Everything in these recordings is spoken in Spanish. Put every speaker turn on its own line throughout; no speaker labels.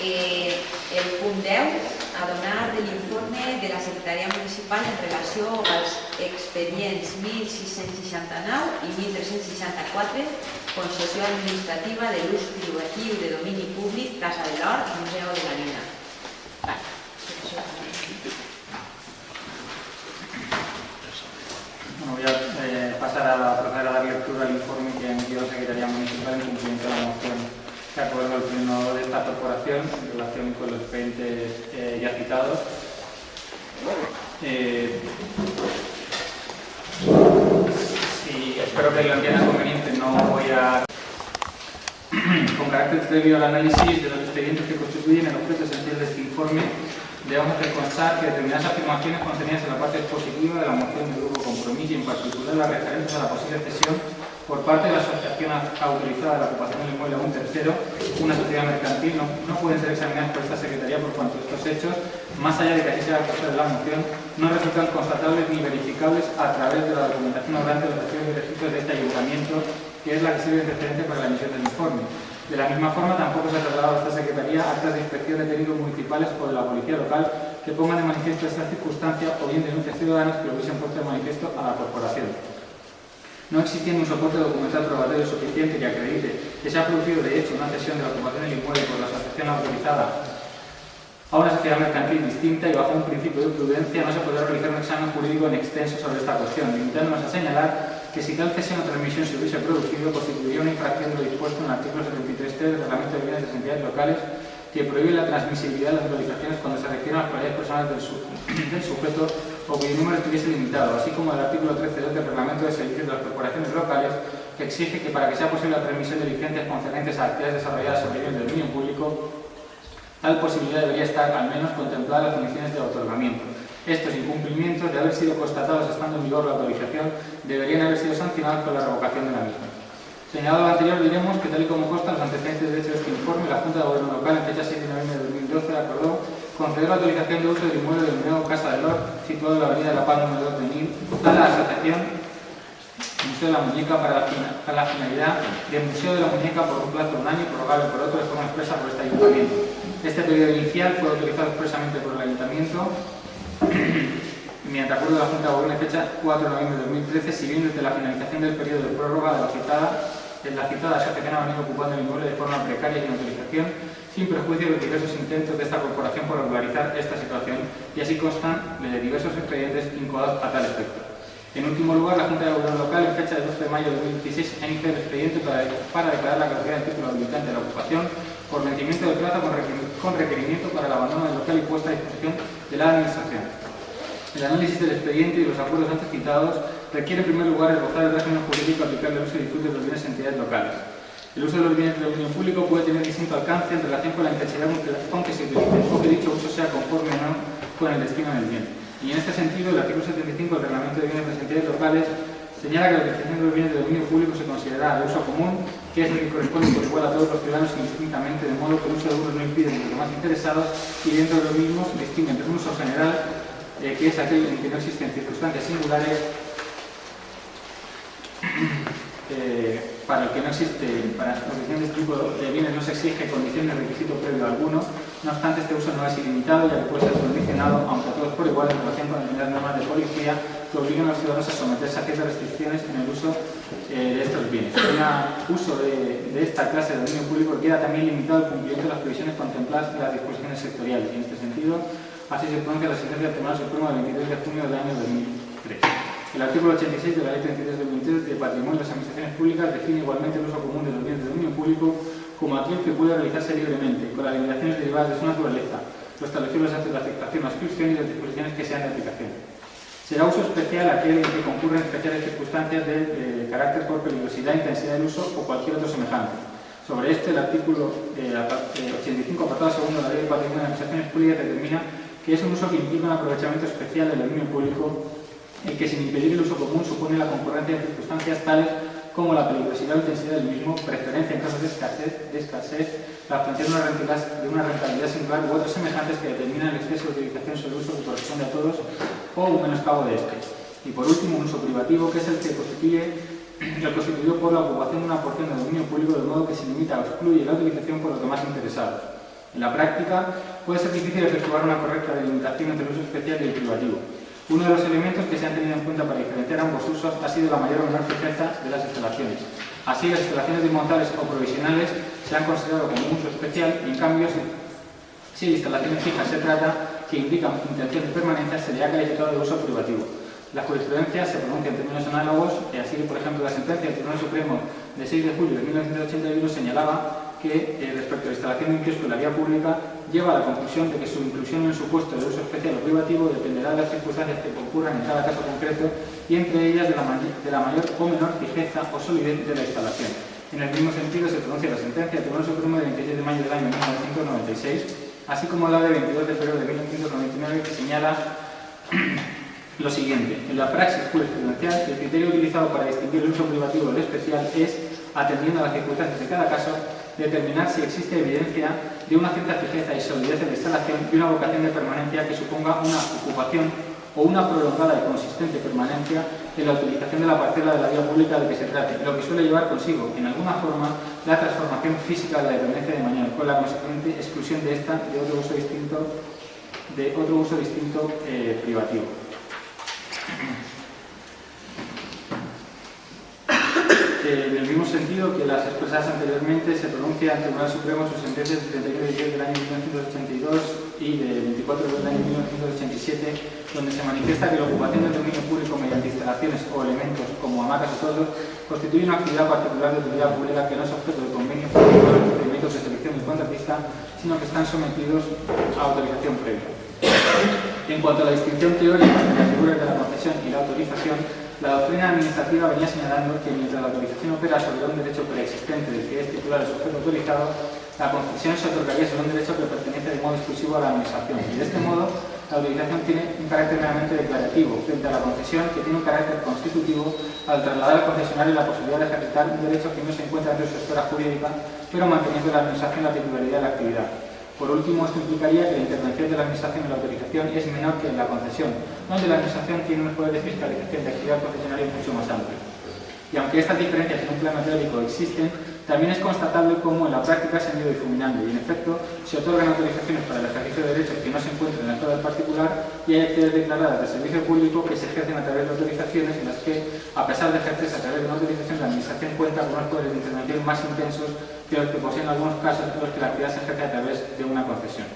El punt 10, a donar de l'informe de la Secretaria Municipal en relació als expedients 1669 i 1364, concessió administrativa de l'ús privatiu de domini públic, Casa de l'Hort, Museu de la Vila.
Bueno, voy a pasar a proceder a dar lectura al informe que ha emitido la Secretaría Municipal en cumplimiento de la moción que acordó el Pleno de esta corporación en relación con los expedientes ya citados. Espero que lo entiendan conveniente, no voy a... Con carácter previo al análisis de los expedientes que constituyen el objeto esencial de este informe, debemos hacer constar que determinadas afirmaciones contenidas en la parte expositiva de la moción del Grupo Compromís y en particular las referencias a la posible cesión por parte de la asociación autorizada de la ocupación del inmueble a un tercero, una sociedad mercantil, no pueden ser examinadas por esta Secretaría por cuanto estos hechos, más allá de que así sea el caso de la moción, no resultan constatables ni verificables a través de la documentación obrante de los archivos y registros de este ayuntamiento, que es la que sirve de referente para la emisión del informe. De la misma forma, tampoco se ha trasladado a esta Secretaría actas de inspección de delitos municipales o de la Policía Local que pongan de manifiesto esta circunstancia o bien denuncias ciudadanas que lo hubiesen puesto de manifiesto a la Corporación. No existiendo un soporte documental probatorio suficiente que acredite que se ha producido de hecho una cesión de la ocupación del inmueble por la asociación autorizada a una sociedad mercantil distinta y bajo un principio de prudencia, no se podrá realizar un examen jurídico en extenso sobre esta cuestión, limitándonos a señalar que si tal cesión o transmisión se hubiese producido, constituiría una infracción de lo dispuesto en el artículo 73.3 del Reglamento de Bienes de las Entidades Locales, que prohíbe la transmisibilidad de las autorizaciones cuando se refieren a las cualidades personales del sujeto o cuyo número estuviese limitado, así como el artículo 13.2 del Reglamento de Servicios de las Corporaciones Locales, que exige que para que sea posible la transmisión de licencias concernientes a actividades desarrolladas sobre bienes del dominio público, tal posibilidad debería estar al menos contemplada en las condiciones de otorgamiento. Estos incumplimientos, de haber sido constatados estando en vigor la autorización, deberían haber sido sancionados con la revocación de la misma. Señalado lo anterior, diremos que tal y como constan los antecedentes de este informe, la Junta de Gobierno Local en fecha 7 de noviembre de 2012 acordó conceder la autorización de uso del inmueble del nuevo Casa del Lord, situado en la avenida de La Paz número 2 de Nil, a la asociación Museo de la Muñeca para la finalidad de Museo de la Muñeca por un plazo de un año y prorrogable por otro de forma expresa por este ayuntamiento. Este periodo inicial fue autorizado expresamente por el ayuntamiento mediante acuerdo de la Junta de Gobierno de fecha 4 de noviembre de 2013, si bien desde la finalización del periodo de prórroga de la citada asociación ha venido ocupando el inmueble de forma precaria y sin autorización, sin perjuicio de los diversos intentos de esta corporación por regularizar esta situación, y así constan de diversos expedientes incoados a tal efecto. En último lugar, la Junta de Gobierno Local, en fecha de 12 de mayo de 2016, ha iniciado el expediente para declarar la caducidad del título habilitante de la ocupación por vencimiento del plazo con requerimiento para el abandono del local y puesta a disposición de la Administración. El análisis del expediente y los acuerdos antes citados requiere en primer lugar esbozar el régimen jurídico aplicable al uso y disfrute de los bienes en entidades locales. El uso de los bienes de dominio público puede tener distinto alcance en relación con la intensidad con que se utilicen o que dicho uso sea conforme o no con el destino del bien. Y en este sentido, el artículo 75 del Reglamento de Bienes de las Entidades Locales señala que la utilización de los bienes de dominio público se considerará de uso común, que es el que corresponde por igual a todos los ciudadanos indistintamente, de modo que el uso de unos no impide a los demás interesados y dentro de los mismos distingue entre un uso general, que es aquel en que no existen circunstancias singulares, para el que no existe, para la exposición de este tipo de bienes no se exige condición de requisito previo alguno. No obstante, este uso no es ilimitado, ya que puede ser condicionado, aunque a todos por igual, en relación con las normas de policía que obligan a los ciudadanos a someterse a ciertas restricciones en el uso de estos bienes. El uso de esta clase de dominio público queda también limitado al cumplimiento de las previsiones contempladas en las disposiciones sectoriales, y en este sentido, así se pronuncia la sentencia del Tribunal Supremo del 23 de junio del año 2003. El artículo 86 de la Ley 33 de 2003 de Patrimonio de las Administraciones Públicas define igualmente el uso común de los bienes de dominio público como aquel que puede realizarse libremente, con las limitaciones derivadas de su naturaleza, lo establecido antes de la aceptación o exclusión y las disposiciones que sean de aplicación. Será uso especial aquel en que concurren especiales circunstancias de carácter por peligrosidad, intensidad del uso o cualquier otro semejante. Sobre este, el artículo 85, apartado segundo de la Ley de Patrimonio de las Administraciones Públicas determina que es un uso que implica un aprovechamiento especial del dominio público y que sin impedir el uso común supone la concurrencia de circunstancias tales como la peligrosidad o intensidad del mismo, preferencia en casos de escasez, la obtención de una rentabilidad singular u otros semejantes que determinan el exceso de utilización sobre el uso que corresponde a todos o un menoscabo de este. Y por último, un uso privativo, que es el que constituido por la ocupación de una porción de dominio público, de modo que se limita o excluye la utilización por los demás interesados. En la práctica, puede ser difícil efectuar una correcta delimitación entre el uso especial y el privativo. Uno de los elementos que se han tenido en cuenta para diferenciar ambos usos ha sido la mayor o menor fijeza de las instalaciones. Así, las instalaciones desmontables o provisionales se han considerado como un uso especial y, en cambio, si de instalaciones fijas se trata, que indican intención de permanencia, se le ha calificado de uso privativo. La jurisprudencia se pronuncia en términos análogos, así que, por ejemplo, la sentencia del Tribunal Supremo de 6 de julio de 1981 señalaba que, respecto a la instalación de un kiosco en la vía pública, lleva a la conclusión de que su inclusión en el supuesto de uso especial o privativo dependerá de las circunstancias que ocurran en cada caso concreto y, entre ellas, de la mayor o menor fijeza o solidez de la instalación. En el mismo sentido se pronuncia la sentencia del Tribunal Supremo de 26 de mayo del año 1996, así como la de 22 de febrero de 1999, que señala lo siguiente: en la praxis jurisprudencial, el criterio utilizado para distinguir el uso privativo del especial es, atendiendo a las circunstancias de cada caso, determinar si existe evidencia de una cierta fijeza y solidez en la instalación y una vocación de permanencia que suponga una ocupación o una prolongada y consistente permanencia en la utilización de la parcela de la vía pública de que se trate, lo que suele llevar consigo, en alguna forma, la transformación física de la dependencia de mañana, con la consecuente exclusión de esta de otro uso distinto privativo. En el mismo sentido que las expresadas anteriormente, se pronuncia el Tribunal Supremo sus sentencias de 31 de diciembre del año 1982 y de 24 del año 1987, donde se manifiesta que la ocupación del dominio público mediante instalaciones o elementos como hamacas o toldos constituye una actividad particular de utilidad pública que no es objeto de convenio público de los procedimientos de selección del contratista, sino que están sometidos a autorización previa. En cuanto a la distinción teórica entre las figuras de la concesión y la autorización, la doctrina administrativa venía señalando que mientras la autorización opera sobre un derecho preexistente del que es titular el sujeto autorizado, la concesión se otorgaría sobre un derecho que pertenece de modo exclusivo a la administración. Y de este modo, la autorización tiene un carácter meramente declarativo frente a la concesión, que tiene un carácter constitutivo al trasladar al concesionario la posibilidad de ejercitar un derecho que no se encuentra dentro de su esfera jurídica, pero manteniendo la administración la titularidad de la actividad. Por último, esto implicaría que la intervención de la Administración en la autorización es menor que en la concesión, donde la Administración tiene unos poderes de fiscalización de actividad concesionaria mucho más amplios. Y aunque estas diferencias en un plano teórico existen, también es constatable cómo en la práctica se han ido difuminando y, en efecto, se otorgan autorizaciones para el ejercicio de derechos que no se encuentran en la esfera del particular y hay actividades declaradas de servicio público que se ejercen a través de autorizaciones en las que, a pesar de ejercerse a través de una autorización, la Administración cuenta con unos poderes de intervención más intensos que los que poseen en algunos casos en los que la actividad se ejerce a través de una concesión.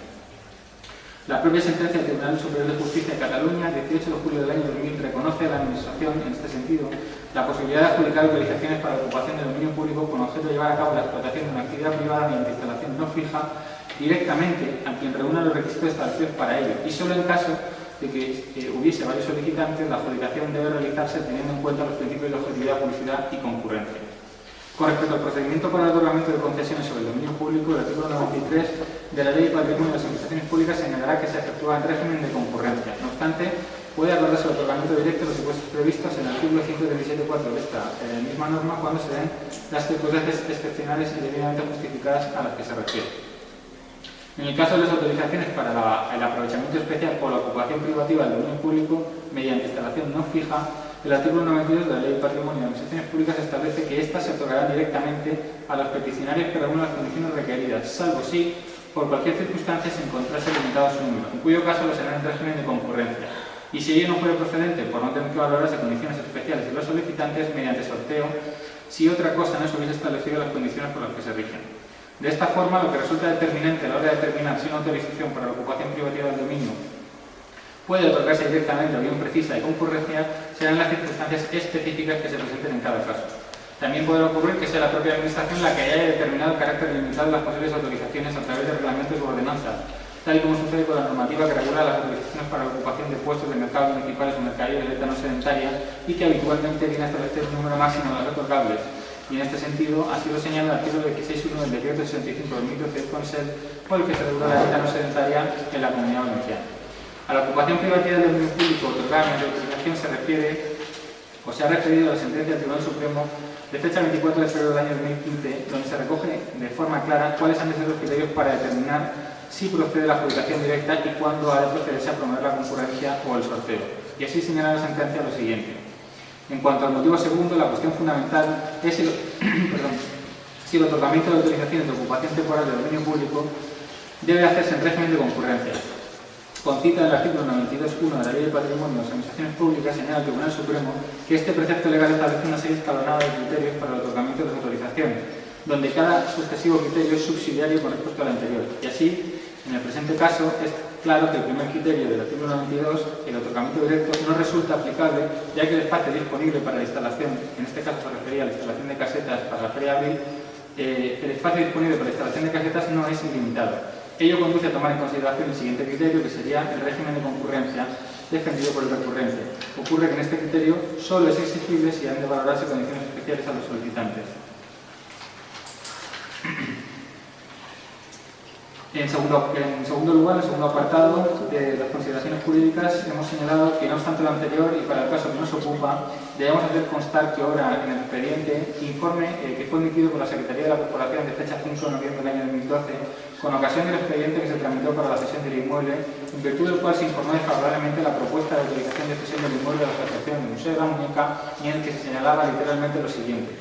La propia sentencia del Tribunal Superior de Justicia de Cataluña, 18 de julio del año 2000, reconoce a la Administración, en este sentido, la posibilidad de adjudicar autorizaciones para la ocupación del dominio público con objeto de llevar a cabo la explotación de una actividad privada mediante instalación no fija directamente a quien reúna los requisitos establecidos para ello, y solo en caso de que hubiese varios solicitantes, la adjudicación debe realizarse teniendo en cuenta los principios de objetividad, publicidad y concurrencia. Con respecto al procedimiento para el otorgamiento de concesiones sobre el dominio público, el artículo 93 de la Ley de Patrimonio de las Administraciones Públicas señalará que se efectúa en régimen de concurrencia. No obstante, puede acordarse el otorgamiento directo de los supuestos previstos en el artículo 127.4 de esta misma norma cuando se den las circunstancias excepcionales y debidamente justificadas a las que se refiere. En el caso de las autorizaciones para el aprovechamiento especial o la ocupación privativa del dominio público mediante instalación no fija, el artículo 92 de la Ley de Patrimonio de las Administraciones Públicas establece que éstas se otorgarán directamente a los peticionarios que reúnan las condiciones requeridas, salvo si, por cualquier circunstancia, se encontrase limitado su número, en cuyo caso lo serán en régimen de concurrencia. Y si ello no fuera procedente, por no tener que valorarse condiciones especiales de los solicitantes, mediante sorteo, si otra cosa no se hubiese establecido las condiciones por las que se rigen. De esta forma, lo que resulta determinante a la hora de determinar si una autorización para la ocupación privativa del dominio puede otorgarse directamente o bien precisa de concurrencia, serán las circunstancias específicas que se presenten en cada caso. También podrá ocurrir que sea la propia Administración la que haya determinado el carácter limitado de las posibles autorizaciones a través de reglamentos u ordenanzas, tal y como sucede con la normativa que regula las autorizaciones para la ocupación de puestos de mercados municipales o mercadillos de dieta no sedentaria y que habitualmente viene a establecer un número máximo de las otorgables. Y en este sentido, así lo señala el artículo 16.1 del decreto 65 del 2013 Consell, por el que se regula la dieta no sedentaria en la Comunidad Valenciana. A la ocupación privativa del dominio público otorgada mediante autorización se refiere o se ha referido a la sentencia del Tribunal Supremo de fecha 24 de febrero del año 2015, donde se recoge de forma clara cuáles han de ser los criterios para determinar si procede la adjudicación directa y cuándo ha de procederse a promover la concurrencia o el sorteo. Y así señala la sentencia lo siguiente. En cuanto al motivo segundo, la cuestión fundamental es si el otorgamiento de autorizaciones de ocupación temporal del dominio público debe hacerse en régimen de concurrencia. Con cita del artículo 92.1 de la Ley de Patrimonio de las Administraciones Públicas, señala el Tribunal Supremo que este precepto legal establece una serie escalonada de criterios para el otorgamiento de las autorizaciones, donde cada sucesivo criterio es subsidiario con respecto al anterior. Y así, en el presente caso, es claro que el primer criterio del artículo 92, el otorgamiento directo, no resulta aplicable, ya que el espacio disponible para la instalación, en este caso se refería a la instalación de casetas para la Feria de Abril, el espacio disponible para la instalación de casetas no es ilimitado. Ello conduce a tomar en consideración el siguiente criterio, que sería el régimen de concurrencia defendido por el recurrente. Ocurre que en este criterio solo es exigible si han de valorarse condiciones especiales a los solicitantes. En segundo lugar, en el segundo apartado de las consideraciones jurídicas, hemos señalado que, no obstante lo anterior y para el caso que nos ocupa, debemos hacer constar que obra en el expediente informe que fue emitido por la Secretaría de la Corporación de fecha 5 de noviembre del año 2012, con ocasión del expediente que se tramitó para la cesión del inmueble, en virtud del cual se informó desfavorablemente la propuesta de autorización de cesión del inmueble a la Asociación del Museo de la Muñeca, y en el que se señalaba literalmente lo siguiente.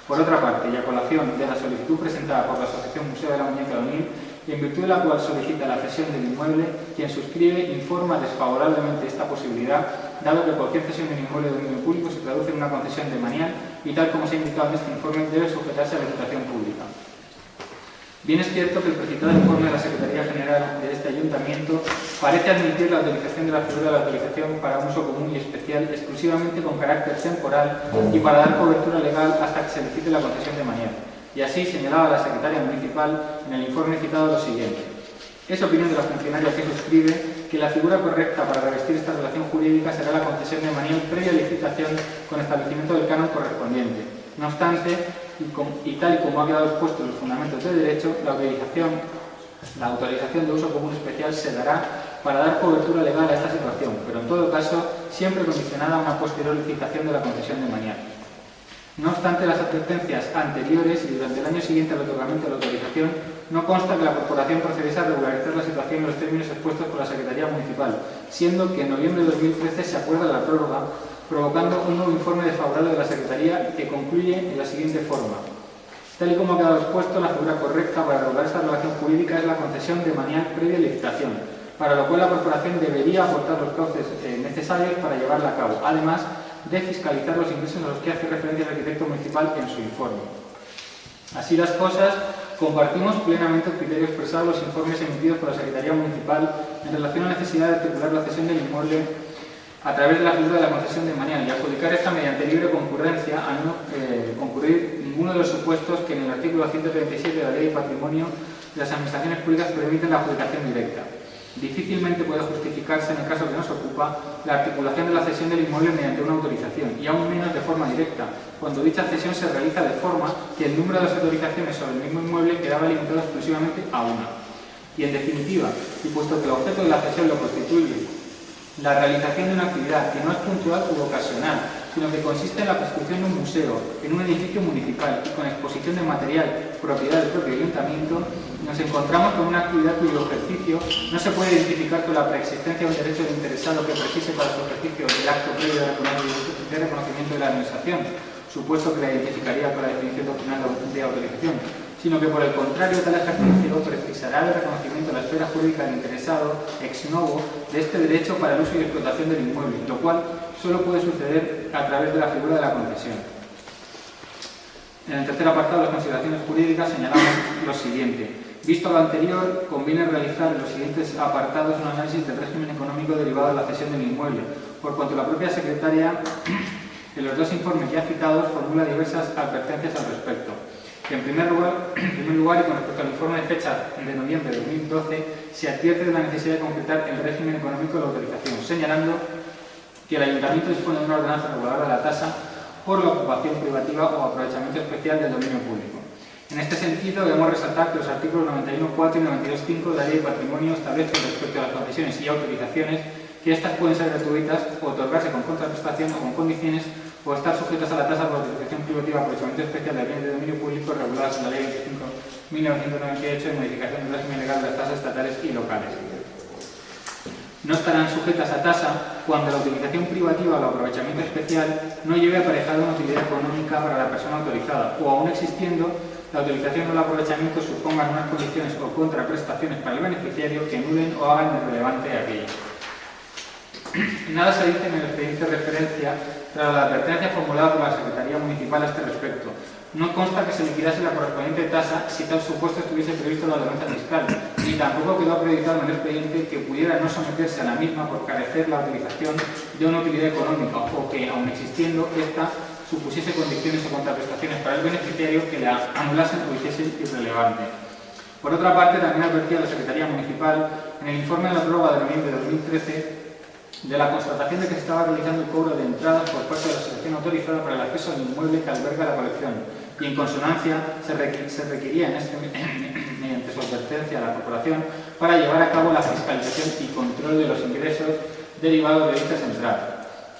Por otra parte, y a colación de la solicitud presentada por la Asociación Museo de la Muñeca de Onil, y en virtud de la cual solicita la cesión del inmueble, quien suscribe informa desfavorablemente esta posibilidad, dado que cualquier cesión del inmueble de dominio público se traduce en una concesión de manial y, tal como se ha indicado en este informe, debe sujetarse a licitación pública. Bien es cierto que el precitado informe de la Secretaría General de este Ayuntamiento parece admitir la utilización de la figura de la autorización para un uso común y especial exclusivamente con carácter temporal y para dar cobertura legal hasta que se licite la concesión de manial. Y así señalaba la secretaria municipal en el informe citado lo siguiente. Es opinión de la funcionaria que suscribe que la figura correcta para revestir esta relación jurídica será la concesión de manial previa licitación con establecimiento del canon correspondiente. No obstante, y tal y como ha quedado expuesto en los fundamentos de derecho, la autorización de uso común especial se dará para dar cobertura legal a esta situación, pero en todo caso siempre condicionada a una posterior licitación de la concesión de manial. No obstante las advertencias anteriores y durante el año siguiente al otorgamiento de la autorización, no consta que la Corporación procediese a regularizar la situación en los términos expuestos por la Secretaría Municipal, siendo que en noviembre de 2013 se acuerda la prórroga, provocando un nuevo informe desfavorable de la Secretaría que concluye en la siguiente forma. Tal y como ha quedado expuesto, la figura correcta para regular esta relación jurídica es la concesión de manial previa licitación, para lo cual la Corporación debería aportar los cauces necesarios para llevarla a cabo, además de fiscalizar los ingresos a los que hace referencia el arquitecto municipal en su informe. Así las cosas, compartimos plenamente el criterio expresado en los informes emitidos por la Secretaría Municipal en relación a la necesidad de articular la cesión del inmueble a través de la figura de la concesión de manial y adjudicar esta mediante libre concurrencia, a no concurrir ninguno de los supuestos que en el artículo 137 de la Ley de Patrimonio de las Administraciones Públicas permiten la adjudicación directa. Difícilmente puede justificarse, en el caso que nos ocupa, la articulación de la cesión del inmueble mediante una autorización, y aún menos de forma directa, cuando dicha cesión se realiza de forma que el número de las autorizaciones sobre el mismo inmueble quedaba limitado exclusivamente a una. Y en definitiva, y puesto que el objeto de la cesión lo constituye la realización de una actividad que no es puntual u ocasional, sino que consiste en la construcción de un museo en un edificio municipal y con exposición de material propiedad del propio ayuntamiento, nos encontramos con una actividad cuyo ejercicio no se puede identificar con la preexistencia de un derecho del interesado que precise para su ejercicio del acto previo de reconocimiento de la administración, supuesto que la identificaría con la definición doctrinal de autorización, sino que por el contrario tal ejercicio precisará el reconocimiento de la esfera jurídica del interesado ex novo de este derecho para el uso y explotación del inmueble, lo cual solo puede suceder a través de la figura de la concesión. En el tercer apartado de las consideraciones jurídicas señalamos lo siguiente. Visto lo anterior, conviene realizar en los siguientes apartados un análisis del régimen económico derivado de la cesión del inmueble, por cuanto la propia secretaria, en los dos informes ya citados, formula diversas advertencias al respecto. En primer lugar, y con respecto al informe de fecha de noviembre de 2012, se advierte de la necesidad de concretar el régimen económico de la autorización, señalando que el Ayuntamiento dispone de una ordenanza reguladora de la tasa por la ocupación privativa o aprovechamiento especial del dominio público. En este sentido, debemos resaltar que los artículos 91.4 y 92.5 de la Ley de Patrimonio establecen respecto a las concesiones y autorizaciones que éstas pueden ser gratuitas o otorgarse con contraprestación o con condiciones o estar sujetas a la tasa por autorización privativa aprovechamiento especial de bienes de dominio público reguladas en la Ley 25.1998 de modificación del régimen legal de las tasas estatales y locales. No estarán sujetas a tasa cuando la utilización privativa o el aprovechamiento especial no lleve aparejada una utilidad económica para la persona autorizada o, aún existiendo, la utilización o el aprovechamiento supongan unas condiciones o contraprestaciones para el beneficiario que anulen o hagan irrelevante aquello. Nada se dice en el expediente de referencia tras la advertencia formulada por la Secretaría Municipal a este respecto. No consta que se liquidase la correspondiente tasa si tal supuesto estuviese previsto en la ordenanza fiscal, ni tampoco quedó acreditado en el expediente que pudiera no someterse a la misma por carecer la utilización de una utilidad económica o que, aun existiendo, esta supusiese condiciones o contraprestaciones para el beneficiario que la anulasen o hiciesen irrelevante. Por otra parte, también advertía la Secretaría Municipal en el informe de la prórroga de noviembre de 2013 de la constatación de que se estaba realizando el cobro de entradas por parte de la asociación autorizada para el acceso al inmueble que alberga la colección y en consonancia se requería mediante su advertencia a la corporación para llevar a cabo la fiscalización y control de los ingresos derivados de dichas entradas.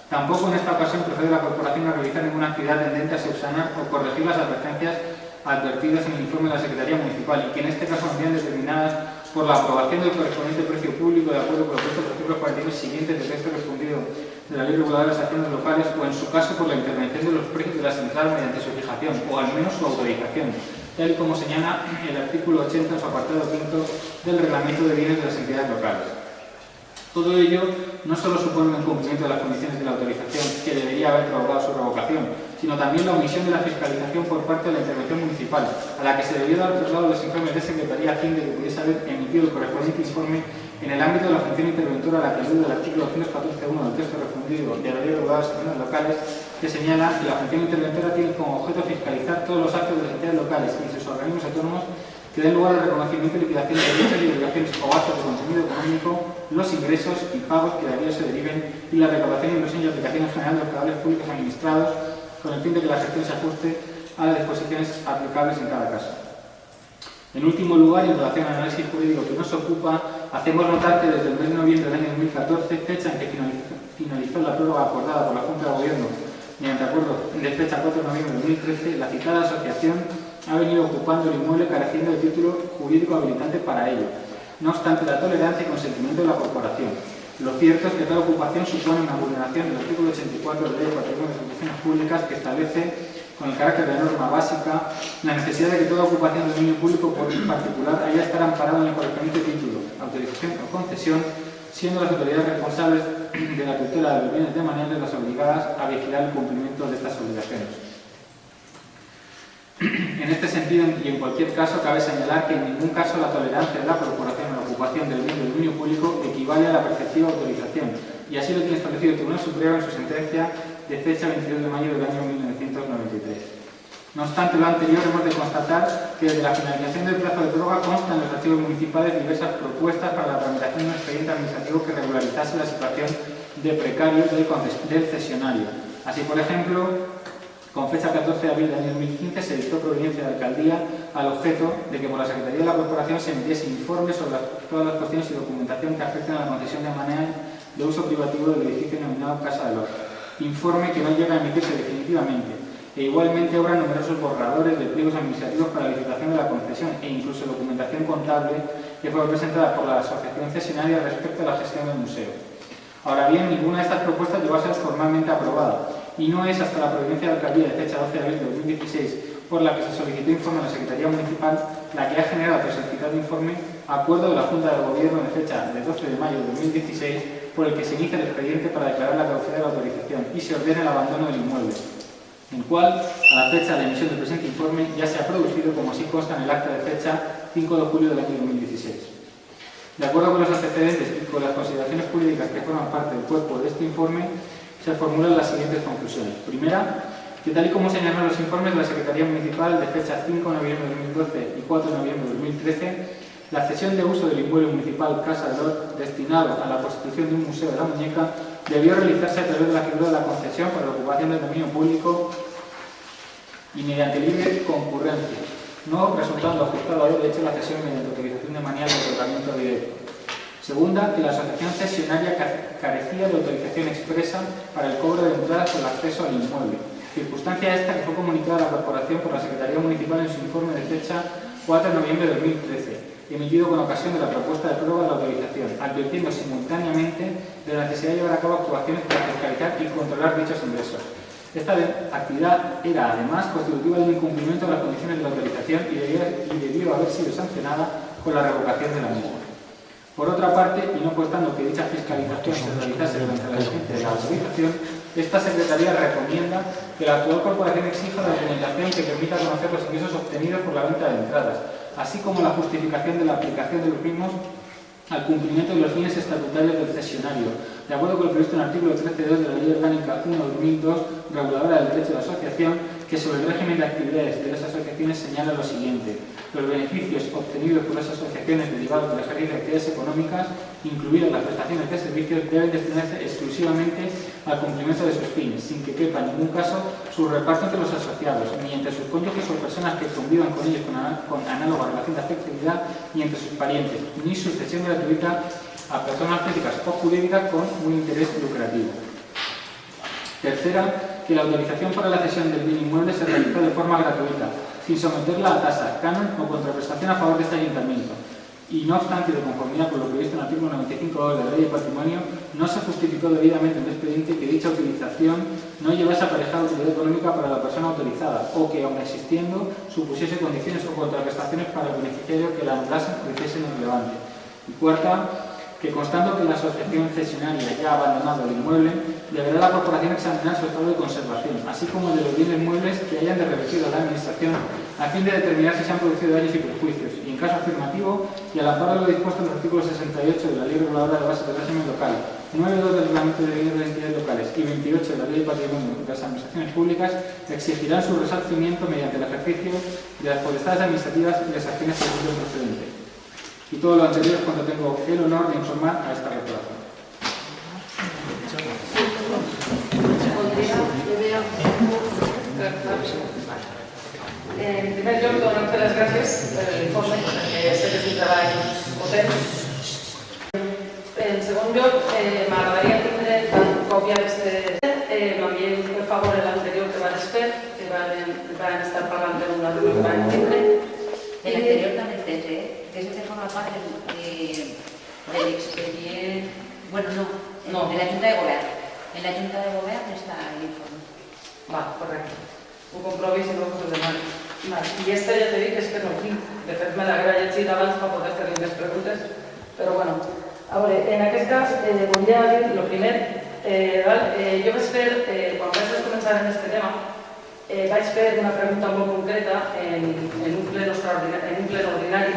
Tampoco en esta ocasión procede la corporación a realizar ninguna actividad tendente a subsanar o corregir las advertencias advertidas en el informe de la Secretaría Municipal y que en este caso serían determinadas por la aprobación del correspondiente precio público de acuerdo con los artículos 49 siguientes del texto respondido de la Ley Reguladora de las Haciendas Locales o en su caso por la intervención de los precios de las entradas mediante su fijación o al menos su autorización, tal y como señala el artículo 80 en su apartado 5 del Reglamento de Bienes de las Entidades Locales. Todo ello no solo supone un incumplimiento de las condiciones de la autorización que debería haber provocado su revocación, sino también la omisión de la fiscalización por parte de la intervención municipal, a la que se debió dar traslado los informes de secretaría a fin de que pudiese haber emitido el correspondiente informe en el ámbito de la función interventora a la que alude el artículo 214.1 del texto refundido de la Ley Reguladora de las Haciendas Locales, que señala que la función interventora tiene como objeto fiscalizar todos los actos de las entidades locales y sus organismos autónomos que den lugar al reconocimiento y liquidación de derechos y obligaciones o gastos de contenido económico, los ingresos y pagos que de ellos se deriven y la recaudación, inversión y aplicación en general de los caudales públicos administrados con el fin de que la gestión se ajuste a las disposiciones aplicables en cada caso. En último lugar, y en relación al análisis jurídico que nos ocupa, hacemos notar que desde el mes de noviembre del año 2014, fecha en que finalizó la prórroga acordada por la Junta de Gobierno mediante acuerdo de fecha 4 de noviembre de 2013, la citada asociación ha venido ocupando el inmueble careciendo de título jurídico habilitante para ello, no obstante la tolerancia y consentimiento de la corporación. Lo cierto es que tal ocupación supone una vulneración del artículo 84 de la Ley de Patrimonio de Instituciones Públicas que establece, con el carácter de norma básica, la necesidad de que toda ocupación de dominio público por particular haya de estar amparada en el correspondiente título, autorización o concesión, siendo las autoridades responsables de la tutela de los bienes demaniales las obligadas a vigilar el cumplimiento de estas obligaciones. En este sentido, y en cualquier caso, cabe señalar que en ningún caso la tolerancia de la corporación o la ocupación del bien del dominio público equivale a la perceptiva autorización, y así lo tiene establecido el Tribunal Supremo en su sentencia de fecha 22 de mayo del año 1993. No obstante lo anterior, hemos de constatar que desde la finalización del plazo de prórroga constan en los archivos municipales diversas propuestas para la tramitación de un expediente administrativo que regularizase la situación de precario del cesionario. Así, por ejemplo, con fecha 14 de abril del año 2015 se dictó providencia de alcaldía al objeto de que por la Secretaría de la Corporación se emitiese informes sobre todas las cuestiones y documentación que afecten a la concesión de manera de uso privativo del edificio denominado Casa del Horto. Informe que no llega a emitirse definitivamente e igualmente obran numerosos borradores de pliegos administrativos para la licitación de la concesión e incluso documentación contable que fue presentada por la asociación cesionaria respecto a la gestión del museo. Ahora bien, ninguna de estas propuestas llegó a ser formalmente aprobada y no es hasta la providencia de alcaldía de fecha 12 de abril de 2016 por la que se solicitó informe a la Secretaría Municipal la que ha generado tras el citado informe acuerdo de la Junta de Gobierno de fecha de 12 de mayo de 2016 por el que se inicia el expediente para declarar la caducidad de la autorización y se ordena el abandono del inmueble, el cual, a la fecha de emisión del presente informe, ya se ha producido, como así consta en el acta de fecha 5 de julio del año 2016. De acuerdo con los antecedentes y con las consideraciones jurídicas que forman parte del cuerpo de este informe, se formulan las siguientes conclusiones. Primera, que tal y como señalan los informes de la Secretaría Municipal de fecha 5 de noviembre de 2012 y 4 de noviembre de 2013, la cesión de uso del inmueble municipal Casa del Horto destinado a la constitución de un museo de la muñeca debió realizarse a través de la figura de la concesión para la ocupación del dominio público y mediante libre concurrencia, no resultando ajustado a derecho la cesión mediante autorización de manial de otorgamiento directo. Segunda, que la asociación cesionaria carecía de autorización expresa para el cobro de entradas por el acceso al inmueble, circunstancia esta que fue comunicada a la Corporación por la Secretaría Municipal en su informe de fecha 4 de noviembre de 2013, emitido con ocasión de la propuesta de prórroga de la autorización, advirtiendo simultáneamente de la necesidad de llevar a cabo actuaciones para fiscalizar y controlar dichos ingresos. Esta actividad era además constitutiva de un incumplimiento de las condiciones de la autorización y debió haber sido sancionada con la revocación de la misma. Por otra parte, y no obstando que dicha fiscalización se realizase durante la vigencia de la autorización, esta Secretaría recomienda que la actual corporación exija la documentación que permita conocer los ingresos obtenidos por la venta de entradas, así como la justificación de la aplicación de los mismos al cumplimiento de los fines estatutarios del cesionario, de acuerdo con lo previsto en el artículo 13.2 de la Ley Orgánica 1/2002, reguladora del derecho de asociación, que sobre el régimen de actividades de las asociaciones señala lo siguiente: los beneficios obtenidos por las asociaciones derivados del ejercicio de actividades económicas, incluidas las prestaciones de servicios, deben destinarse exclusivamente al cumplimiento de sus fines, sin que quepa en ningún caso su reparto entre los asociados, ni entre sus cónyuges o personas que convivan con ellos con análoga relación de afectividad, ni entre sus parientes, ni su cesión gratuita a personas físicas o jurídicas con un interés lucrativo. Tercera, que la autorización para la cesión del bien inmueble se realizó de forma gratuita, sin someterla a tasa, canon o contraprestación a favor de este ayuntamiento. Y no obstante, de conformidad con lo previsto en el artículo 95.2 de la Ley de Patrimonio, no se justificó debidamente en el expediente que dicha utilización no llevase aparejada utilidad económica para la persona autorizada, o que, aun existiendo, supusiese condiciones o contraprestaciones para el beneficiario que la anulasen o hiciesen irrelevante. Y cuarta, que constando que la asociación cesionaria ya ha abandonado el inmueble, deberá la corporación examinar su estado de conservación, así como de los bienes muebles que hayan de revertir a la administración, a fin de determinar si se han producido daños y perjuicios, y en caso afirmativo, y al amparo de lo dispuesto en el artículo 68 de la Ley Reguladora de Bases del Régimen Local, 9.2 del Reglamento de Bienes de Entidades Locales y 28 de la Ley de Patrimonio de las Administraciones Públicas, exigirán su resarcimiento mediante el ejercicio de las potestades administrativas y las acciones procedentes. Y todo lo anterior es cuando tengo el honor de informar a esta corporación.
En primer lloc, donar-te les gràcies per l'informe, perquè sé que és un treball potent. En segon lloc, m'agradaria tindre còpia d'aquest. M'envieu, per favor, l'anterior que vaig fer, que van estar parlant d'una reunió que van tindre.
El anterior también tendré, que es el que forma parte del expediente, bueno, no, de la Junta de Gobierno. En la Junta de Gobierno está el informe.
Va, correcte. Ho comprovi si no us ho demano. I este ja t'he dit que és que no ho tinc. De fet, me l'haguera llegit abans per poder fer més preguntes. Però bueno, a veure, en aquest cas, volia dir, el primer, jo vaig fer, quan vaig començar en aquest tema, vaig fer una pregunta molt concreta en un ple ordinari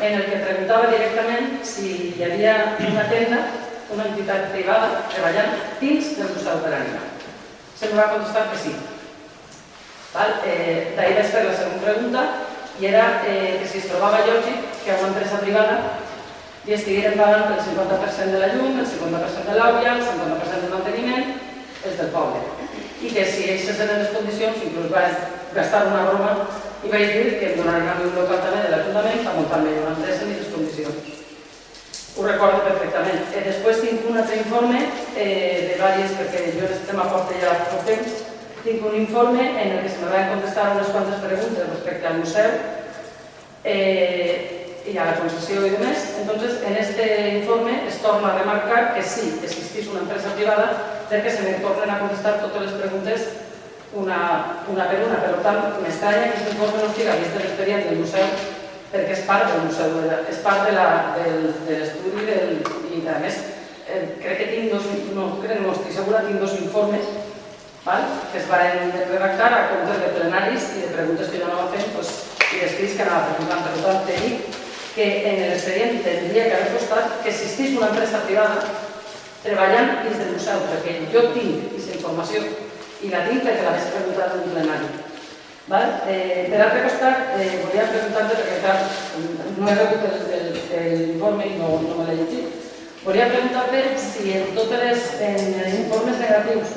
en el que preguntava directament si hi havia una tenda, una entitat privada treballant dins del Museu de l'Ànima. Se'm va contestar que sí. D'ahir vaig fer la segona pregunta i era que si es trobava lògic que a una empresa privada li estigueren pagant el 50% de la llum, el 50% de l'aigua, el 50% del manteniment, els del poble. I que si aquestes eren les condicions, inclús vaig gastar una broma i vaig dir que em donarien a mi un local també de l'Ajuntament per muntar-me una empresa en aquestes condicions. Ho recordo perfectament. Després tinc un altre informe de diverses, perquè jo en aquest tema porto ja poc temps, tinc un informe en el que se me van contestar unes quantes preguntes respecte al museu i a la concessió i demés. Entonces, en este informe es torna a remarcar que sí, existís una empresa privada perquè se me tornen a contestar totes les preguntes una per una. Per tant, m'estranya que aquest informe no estigui vist de l'expedient del museu perquè és part del museu, és part de l'estudi i, a més, crec que tinc no estic segura, tinc dos informes que es van redactar a comptes de plenaris i de preguntes que jo anava fent i d'escrits que anava preguntant. Per tant, t'he dit que en l'expedient tindria que haver constat que existís una empresa privada treballant dins del museu, perquè jo tinc aquesta informació i la tinc perquè la vaig preguntar en un plenari. Per altre costat, volia preguntar-te, perquè no he rebut l'informe i no me l'he llegit, volia preguntar-te si en tots els informes negatius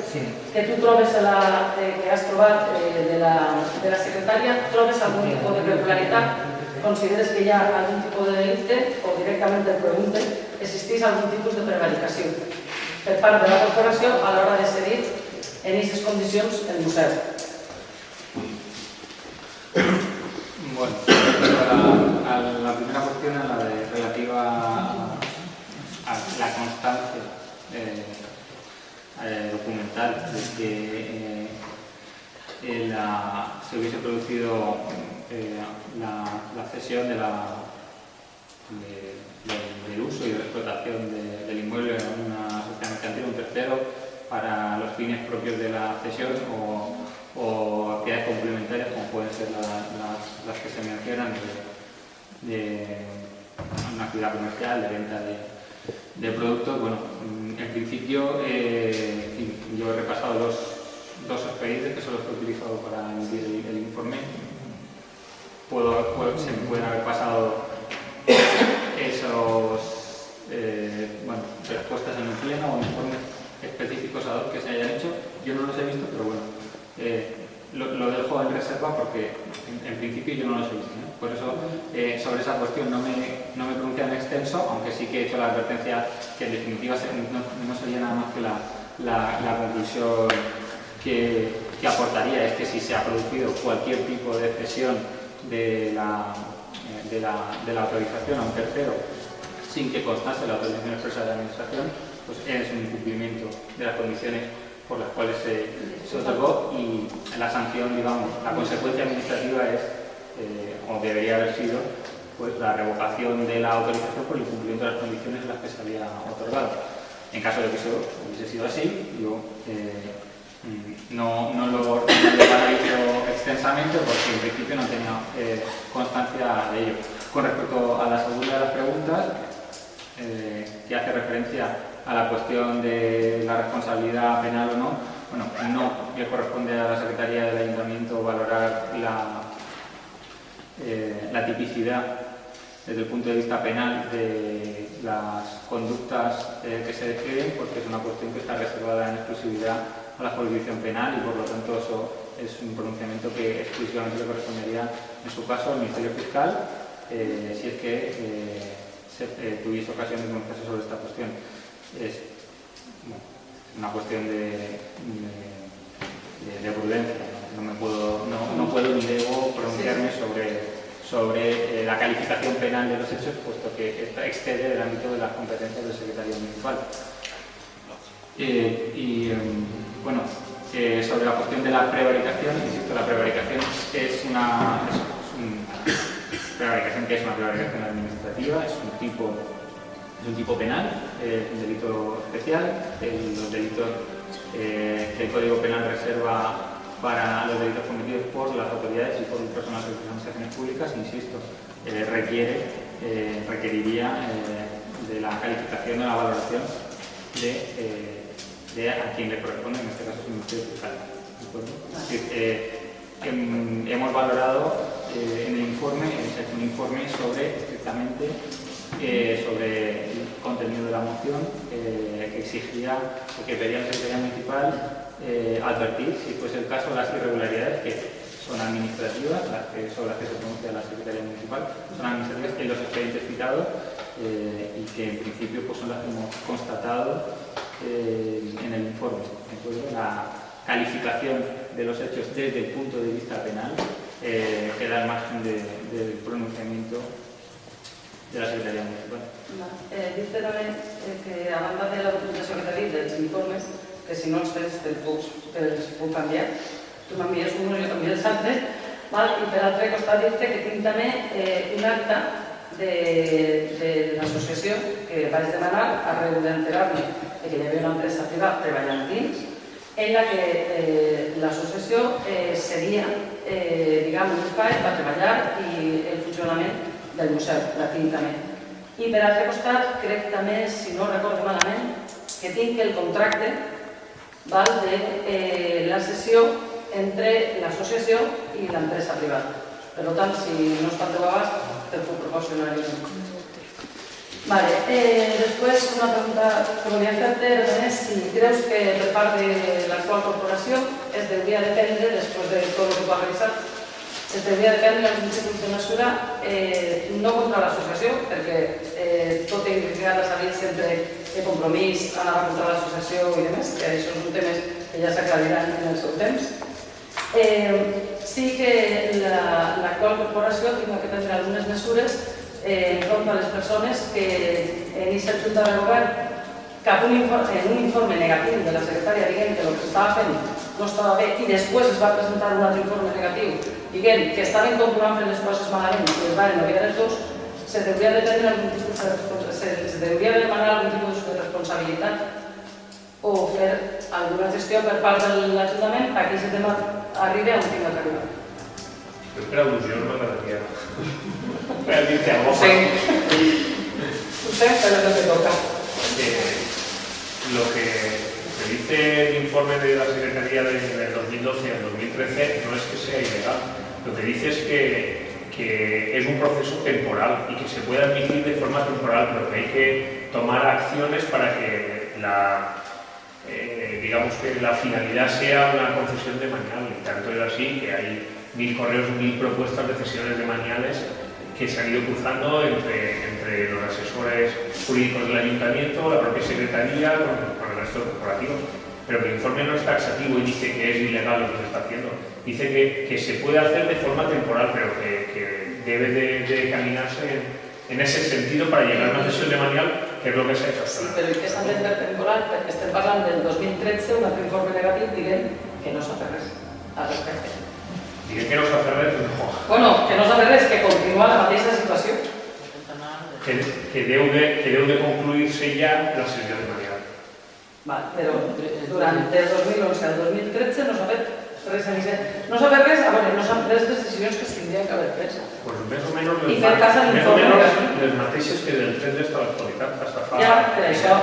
que tu trobes, que has trobat de la secretària, trobes algun tipus de irregularitat, consideres que hi ha algun tipus de delicte o directament et pregunten existís algun tipus de prevaricació per part de la corporació a l'hora de cedir en aquestes condicions el museu.
Bueno, la primera cuestión es la relativa a la constancia documental de que se hubiese producido la cesión del uso y de la explotación del inmueble en una sociedad mercantil, un tercero, para los fines propios de la cesión o actividades complementarias, como pueden ser las que se mencionan, de una actividad comercial, de venta de productos. Bueno, en principio, yo he repasado los dos expedientes, que son los que he utilizado para emitir el informe. Se me pueden haber pasado esos respuestas en el pleno o informes específicos ad hoc que se hayan hecho. Yo no los he visto, pero bueno, lo dejo en reserva porque en principio yo no los he visto, ¿no? Por eso sobre esa cuestión no me pronuncié en extenso, aunque sí que he hecho la advertencia que en definitiva no sería nada más que la conclusión que aportaría, es que si se ha producido cualquier tipo de cesión de la autorización a un tercero sin que constase la autorización expresa de la administración, pues es un incumplimiento de las condiciones por las cuales se otorgó, y la sanción, digamos, la consecuencia administrativa es, o debería haber sido, pues la revocación de la autorización por el incumplimiento de las condiciones en las que se había otorgado. En caso de que eso hubiese sido así, yo no lo analizo extensamente porque en principio no tenía constancia de ello. Con respecto a la segunda de las preguntas, que hace referencia a la cuestión de la responsabilidad penal o no, bueno, no le corresponde a la Secretaría del Ayuntamiento valorar la tipicidad desde el punto de vista penal de las conductas que se describen, porque es una cuestión que está reservada en exclusividad a la jurisdicción penal y por lo tanto eso es un pronunciamiento que exclusivamente le correspondería en su caso al Ministerio Fiscal, si es que tuviese ocasión de pronunciarse sobre esta cuestión. Es una cuestión de prudencia. No puedo ni debo pronunciarme sobre la calificación penal de los hechos, puesto que excede el ámbito de las competencias del secretario municipal. Sobre la cuestión de la prevaricación, insisto, la prevaricación es una prevaricación administrativa, es un tipo penal, un delito especial. Los delitos que el Código Penal reserva para los delitos cometidos por las autoridades y por el personal de las administraciones públicas, insisto, requeriría de la calificación o la valoración de a quien le corresponde, en este caso es el Ministerio Fiscal. Hemos valorado en el informe, hemos hecho un informe estrictamente sobre el contenido de la moción, que exigía o que pedía la Secretaría Municipal advertir, si fuese el caso, las irregularidades que son administrativas, sobre las que se pronuncia la Secretaría Municipal, son administrativas en los expedientes citados y que en principio pues, son las que hemos constatado en el informe. Entonces, la calificación de los hechos desde el punto de vista penal queda al margen del pronunciamiento de la Secretaría Municipal.
Dice també que a banda de la documentació que t'ha dit dels informes, que si no els tens te'ls puc canviar, tu m'envies un i jo t'envio els altres, i per altre costat dir-te que tinc també un acta de l'associació que vaig demanar arreu d'enterar-me que hi havia una empresa privada treballant dins, en la que l'associació seria, diguem, un espai per treballar i el funcionament del museu, la tinc també. I per altre costat, crec també, si no recordo malament, que tinc el contracte de la sessió entre l'associació i l'empresa privada. Per tant, si no està al teu abast, te'l puc proporcionar jo. Després, una pregunta que volia fer-te és si creus que per part de l'actual corporació es deuria de prendre, després de tot el que tu has revisat, es deuria de prendre algun tipus de mesura, no contra l'associació, perquè tot individual ha sabut sempre de compromís anar contra l'associació i demés, que això són temes que ja s'aclariran en el seu temps. Sí que l'actual corporació ha de prendre algunes mesures enfront a les persones que en aquesta junta de govern en un informe negatiu de la secretària dient que el que s'estava fent no estava bé i després es va presentar un altre informe negatiu dient que estaven continuant fent les coses malament i es van enviar els dos, se deuria de tenir algun tipus de responsabilitat, se deuria de demanar algun tipus de responsabilitat o fer alguna gestió per part de l'Ajuntament perquè aquest tema arribi on tingui que arribar.
Per al·lusió no m'agradaria. Per dir-te alguna cosa.
Usted, pero es lo que toca.
Lo que dice el informe de la Secretaría del 2012 al 2013 no es que sea ilegal. Lo que dice es que es un proceso temporal y que se puede admitir de forma temporal, pero que hay que tomar acciones para que digamos que la finalidad sea una concesión de mañal. Y tanto es así que hay 1000 correos, 1000 propuestas de cesiones de mañales que se han ido cruzando entre los asesores jurídicos del Ayuntamiento, la propia Secretaría, con el resto corporativo. Pero que el informe no es taxativo y dice que es ilegal lo que se está haciendo. Dice que se puede hacer de forma temporal, pero que debe de caminarse en ese sentido para llegar a una cesión de manual, que es lo que se ha hecho hasta
ahora. Sí, però què s'han de fer temporal? Perquè estem parlant del 2013, un altre informe negatiu, diguem que no s'ha fet res al respecte.
Diguem que no s'ha fet res, no.
Bueno, que no s'ha fet res, que continua la mateixa situació.
Que deu de concluir-se ja la sessió de manual.
Vale, però durant el 2011 al 2013 no s'ha fet res. No s'ha fet res, a veure, no s'han pres les decisions que s'haurien d'haver pres.
Pues més o menys les mateixes que del 3 d'esta l'actualitat.
Ja, per això,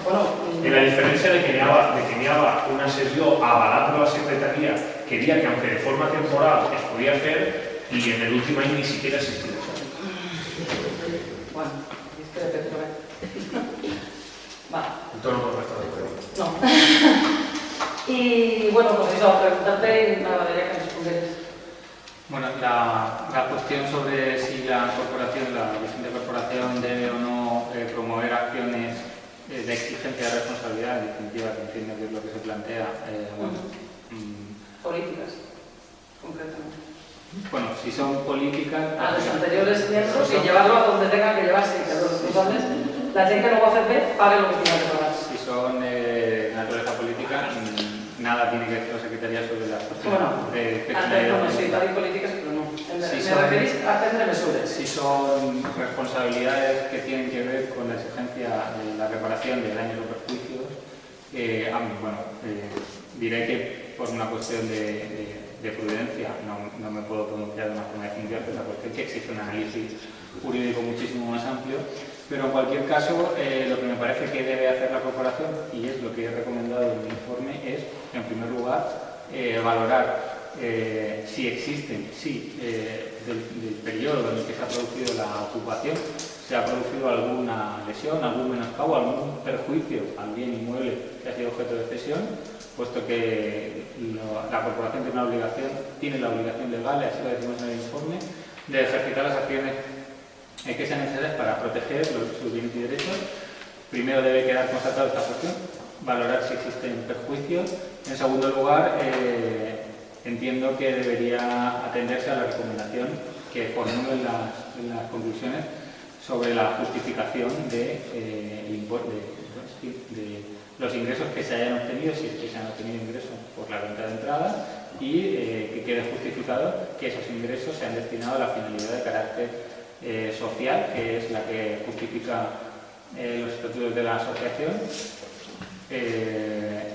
bueno...
En la diferència de que n'hi havia una sessió avalada per la Secretaria que dia que, aunque de forma temporal, es podia fer i en l'últim any ni siquiera existia això.
Bueno, és que depèn, però bé. Va.
Entonces no podem estar d'acord.
No. Y bueno, pues eso, preguntarte y me valería que me respondieras.
Bueno, la cuestión sobre si la corporación, la vigente corporación debe o no promover acciones de exigencia de responsabilidad, en definitiva, que entiendo que es lo que se plantea.
Políticas, concretamente.
Bueno, si son políticas...
A los anteriores miembros y llevarlo a donde tengan que llevarse, que los responsables, la gente que no va a hacer bien, pague lo que tenga que pagar.
Si son de naturaleza política, nada tiene que decir la Secretaría sobre las cuestiones de
bueno, sí, hay políticas, pero no. Me referís a tener mesures.
Si son responsabilidades que tienen que ver con la exigencia de la reparación de daños o perjuicios, bueno, diré que por una cuestión de prudencia no me puedo pronunciar de una forma definitiva, pero es una cuestión que exige un análisis jurídico muchísimo más amplio. Pero en cualquier caso, lo que me parece que debe hacer la corporación, y es lo que he recomendado en mi informe, es, en primer lugar, valorar si existen, del periodo en el que se ha producido la ocupación, se ha producido alguna lesión, algún menoscabo, algún perjuicio al bien inmueble que ha sido objeto de cesión, puesto que la corporación tiene la obligación legal, así lo decimos en el informe, de ejercitar las acciones que sean necesarias para proteger sus bienes y derechos. Primero debe quedar constatado esta cuestión, valorar si existen perjuicios. En segundo lugar, entiendo que debería atenderse a la recomendación que formulen las conclusiones sobre la justificación de los ingresos que se hayan obtenido, si es que se han obtenido ingresos por la venta de entrada, y que quede justificado que esos ingresos se han destinado a la finalidad de carácter social, que es la que justifica los estatutos de la asociación,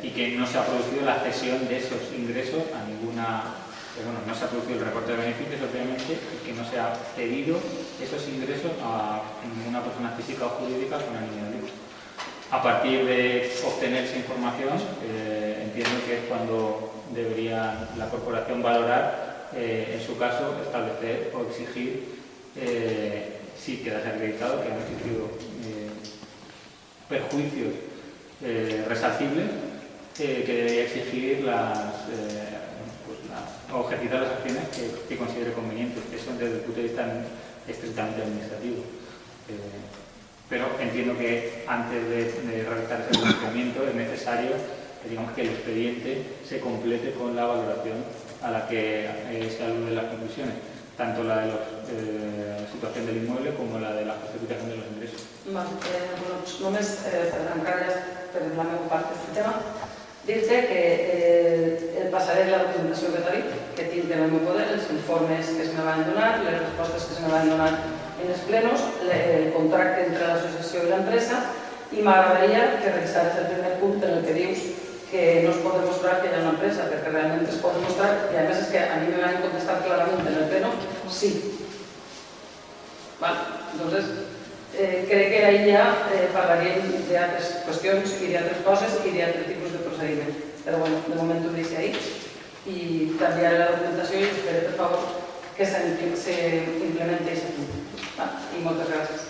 y que no se ha producido la cesión de esos ingresos a ninguna... Bueno, no se ha producido el recorte de beneficios, obviamente, y que no se ha cedido esos ingresos a ninguna persona física o jurídica con ánimo de lucro. A partir de obtener esa información, entiendo que es cuando debería la corporación valorar, en su caso, establecer o exigir, si quedase acreditado que han existido perjuicios resarcibles, que debería exigir o ejercitar las acciones que considere convenientes. Eso desde el punto de vista estrictamente administrativo. Pero entiendo que antes de realizar ese pronunciamiento es necesario digamos, que el expediente se complete con la valoración a la que se aluden las conclusiones, tanto la de la situación del inmueble como la de la justificación de los ingresos.
Només per tancar per la meva part d'aquest tema, dir-te que passaré la documentació que t'ha dit, que tinc en el meu poder, els informes que es me van donar, les respostes que se me van donar en els plenos, el contracte entre l'associació i l'empresa, i m'agradaria que revisares el primer punt en el que dius que no es pot demostrar que hi ha una empresa, perquè realment es pot demostrar, i a més és que a mi me van contestar clarament en el pleno, sí. Entonces, crec que ahí ja parlaríem d'altres qüestions i d'altres coses i d'altres tipus de procediment. Però bueno, de moment ho deixo ahí i t'enviaré la documentació i espero, per favor, que s'implementi aquest punt. I moltes gràcies.